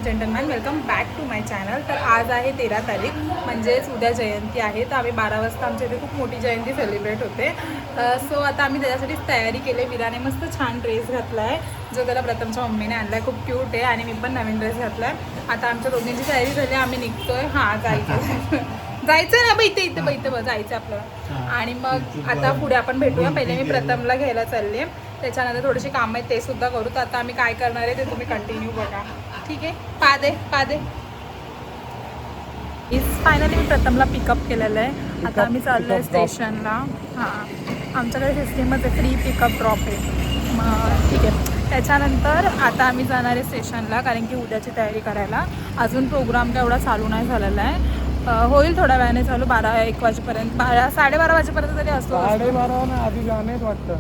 And gentleman, welcome back to my channel. तर आज आहे 13 तारीख, म्हणजेच उद्या जयंती आहे. तर आम्ही 12 वाजता आमच्या इथे खूप मोठी जयंती सेलिब्रेट होते. सो आता आम्ही त्याच्यासाठीच तयारी केली. विराने मस्त छान ड्रेस घातला आहे, जो त्याला प्रथमच्या मम्मीने आणला आहे. खूप क्यूट आहे. आणि मी पण नवीन ड्रेस घातला आहे. आता आमच्या दोघींची तयारी झाली, आम्ही निघतोय. हां, जायचं ना, इथे जायचं आपल्याला. आणि मग आता पुढे आपण भेटूया. पहिले मी प्रथमला घ्यायला चालली आहे, त्याच्यानंतर थोडेसे काम आहेत ते सुद्धा करू. तर आता आम्ही काय करणार आहे ते तुम्ही कंटिन्यू बघा, ठीक आहे. पादे फायनली मी प्रथमला पिकअप केलेलं आहे. आता आम्ही चाललो आहे स्टेशनला. हां, आमच्याकडे सिस्टीमच आहे, फ्री पिकअप ड्रॉप आहे. मग ठीक आहे. त्याच्यानंतर आता आम्ही जाणार आहे स्टेशनला, कारण की उद्याची तयारी करायला. अजून प्रोग्राम काय एवढा चालू नाही झालेला आहे. होईल थोड्या वेळाने चालू, 12-1 वाजेपर्यंत, 12-12:30 वाजेपर्यंत तरी असतो. 12:30 ना, आधी गाणेच वाटतं.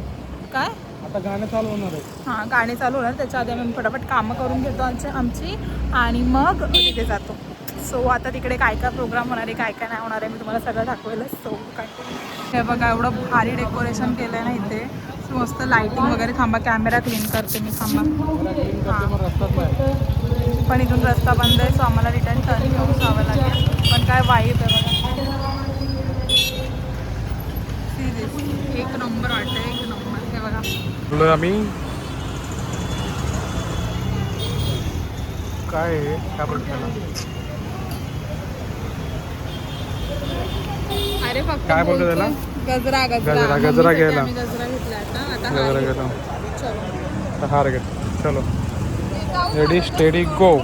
काय आता गाणे चालू होणार आहे. हां, गाणी चालू होणार. त्याच्या आधी आम्ही फटाफट कामं करून घेतो आमची आणि मग तिथे जातो. सो आता तिकडे काय काय प्रोग्राम होणार आहे, काय काय नाही होणार आहे, मी तुम्हाला सगळं दाखवेलच. सो काय हे बघा, एवढं भारी डेकोरेशन केलं आहे ना इथे. सो मस्त लाईटिंग वगैरे. थांबा, कॅमेरा क्लीन करते मी. थांबा. हां, पण इथून रस्ता बंद आहे, सो आम्हाला रिटर्न टर्न घेऊन जावं लागेल. पण काय वाईब आहे बघा, एक नंबर वाटतं, एक नंबर. हे बघा, आम्ही काय बोलतो, अरे फक्त काय बोलतो त्याला? गजरा गजरा गजरा घ्यायला. आम्ही गजरा घेतला आता गजरा घेतो. चलो. हार घेतो. चलो, रेडी स्टेडी गो.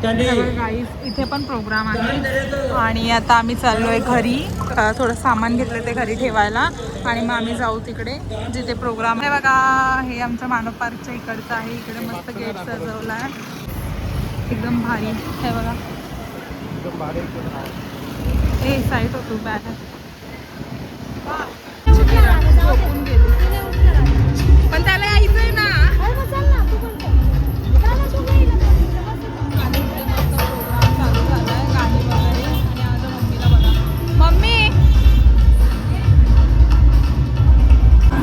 गाईस, इथे पण प्रोग्राम आहे आणि आता आम्ही चाललोय घरी. थोडं सामान घेतलं ते घरी ठेवायला आणि मग आम्ही जाऊ तिकडे जिथे प्रोग्राम आहे. बघा, हे आमच्या मानव पार्कच्या इकडचं आहे. इकडे मस्त गेट सजवला आहे, एकदम भारी. हे बघा, ए साईड होतो बॅग झोपून गेली, पण त्याला यायचंय ना.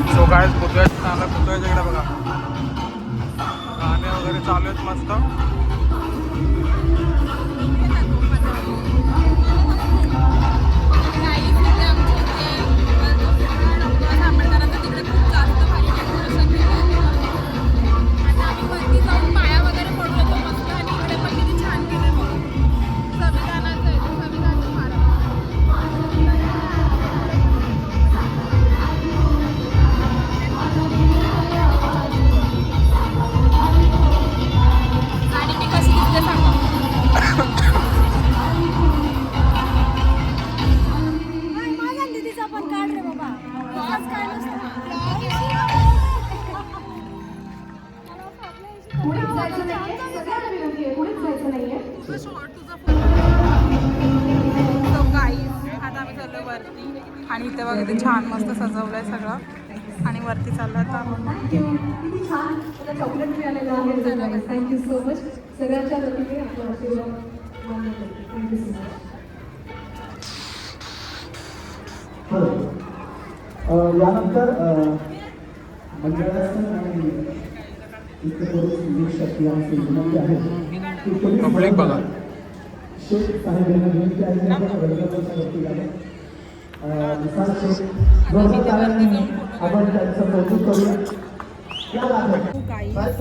सो गाइस, पुतळ्याच्या इकडे बघा, गाणे वगैरे चालू आहेत मस्त. आता आम्ही चाललो वरती आणि इथे बघा, ते छान मस्त सजवलंय सगळं आणि वरती चाललं आता. थँक्यू सो मच सगळ्यांच्या वतीने. यानंतर पब्लिक बघा.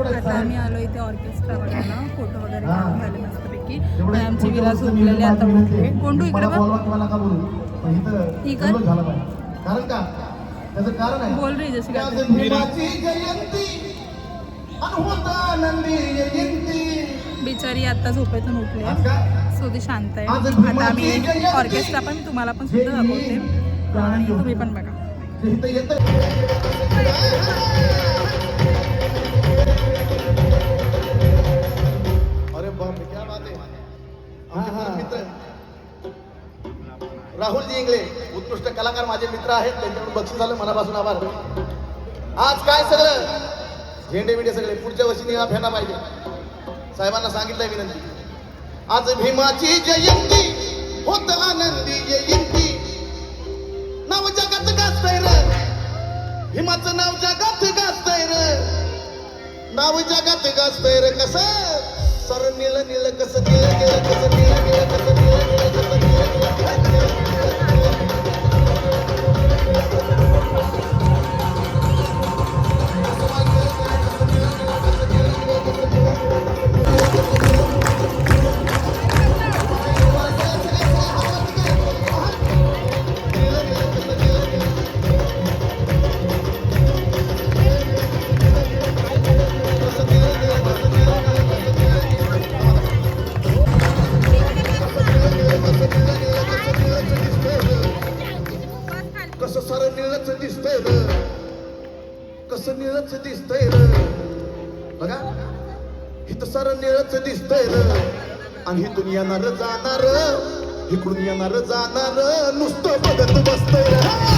आता आम्ही आलो इथे ऑर्केस्ट्रा बघायला. फोटो वगैरे काढून झाले मस्तपैकी. आणि आमची विरा झोपलेली आता उठले. कोंडू इकडे बघ, बोल रही जशी बिचारी आता झोपेतून उठले. सो ती शांत आहे. आता आम्ही ऑर्केस्ट्रा पण तुम्हाला पण सुद्धा दाखवते आणि तुम्ही पण बघा. अरे बाप, क्या बात आहे. मित्र राहुलजी इंगळे, उत्कृष्ट कलाकार माझे मित्र आहेत. त्यांच्याकडून बक्षीस झालं, मनापासून आभार. आज काय सगळं झेंडे बिंडे सगळे पुढच्या वर्षी निळा फेना पाहिजे. साहेबांना सांगितलंय विनंती. आज भीमाची जयंती होत आनंदी जयंती. नाव जगात गाजतंय र, भीमाचं नाव जगात गाजतंय र. नाव जगात गाजतंय रे कसं सर निळ निळ कसं निळ निळ कसं निळ निळ कसं निळ निळ कसं निळ निळ कसं सारं निळच दिसतंय र कसं निळच दिसतंय र बघा इथं सारं निळच दिसतंय र आणि इथून येणार जाणार इकडून येणार जाणार नुसतं बघत बसतंय र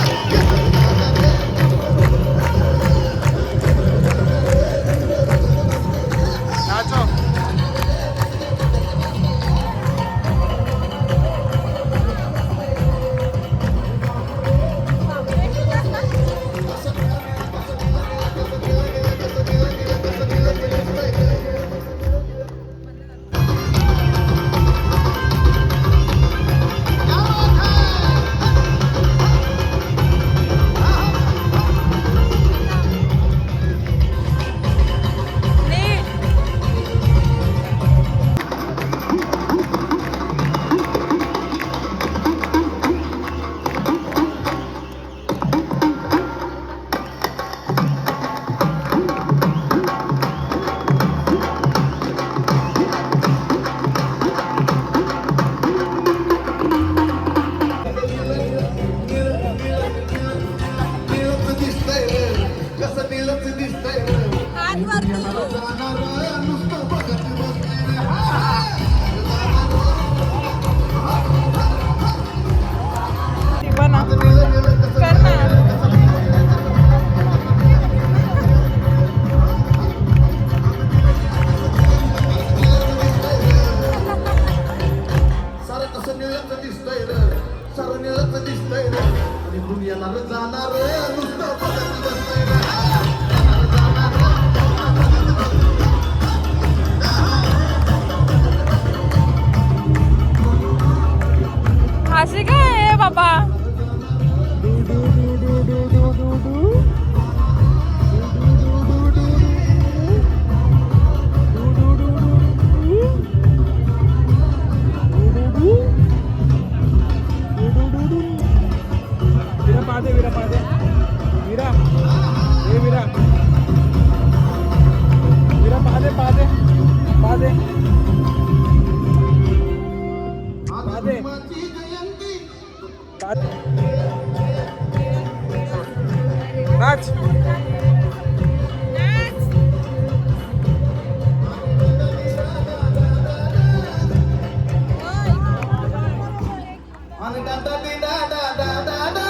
असे काय आहे बाबा नाच आणि डा डा डी डा डा डा डा डा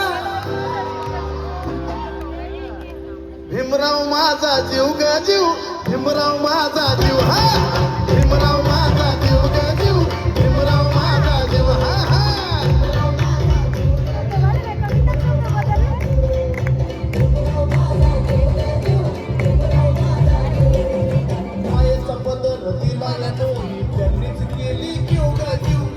भीमराव माझा जीव ग जीव भीमराव माझा जीव हा भीमराव माझा जीव ग जीव भीमराव माझा जीव हा हा मायेचा पदर दिला या डोही त्यांनीच केली जीव ग जीव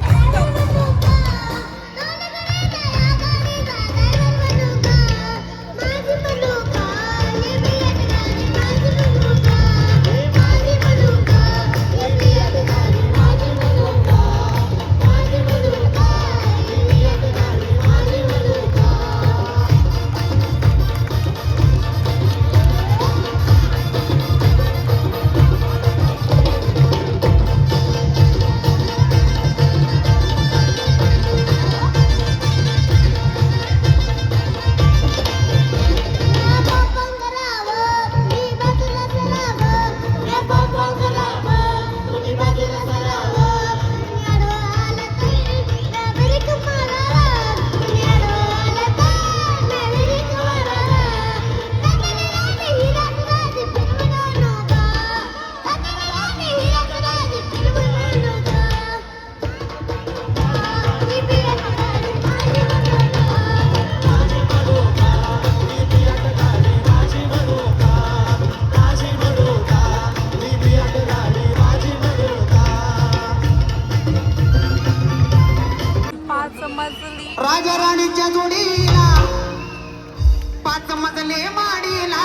मजले माडीला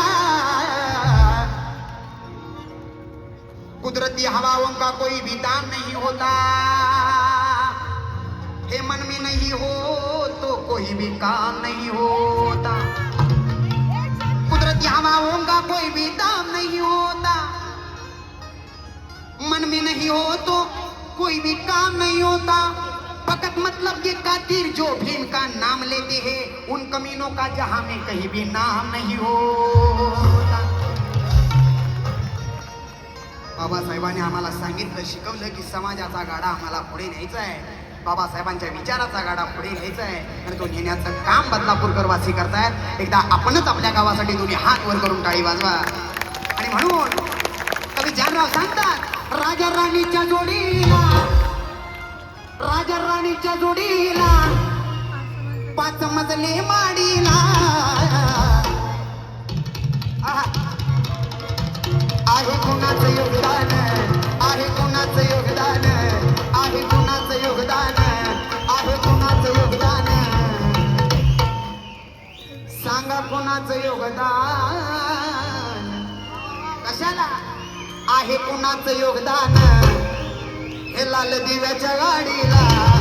कुदरती हवाओं का कोई भी दाम नहीं होता हे मन में नहीं हो तो कोई भी काम नहीं होता कुदरती हवाओं का कोई भी दाम नहीं होता मन में नहीं हो तो कोई भी काम नहीं होता फकत मतलब ये कातिर जो भी इनका नाम लेते हैं उन कमीनों का जहां में कहीं भी नाम नहीं होता बाबासाहेबांनी आम्हाला सांगितलं शिकवलं की समाजाचा गाडा आम्हाला पुढे न्यायचा आहे बाबासाहेबांच्या विचाराचा गाडा पुढे न्यायचा आहे आणि तो नेण्याचं काम बदलापूरकर वासी करतायत एकदा आपणच आपल्या गावासाठी दोन्ही हात वर करून टाळी वाजवा आणि म्हणून कवी जानराव सांगतात राजा राणीच्या जोडीला राजा राणीच्या जोडीला 5 मजले माडीला आहे कोणाचं योगदान आहे कोणाचं योगदान आहे कोणाचं योगदान आहे कोणाचं योगदान सांगा कोणाचं योगदान कशाला आहे कोणाचं योगदान हे लाल दिव्याच्या गाडीला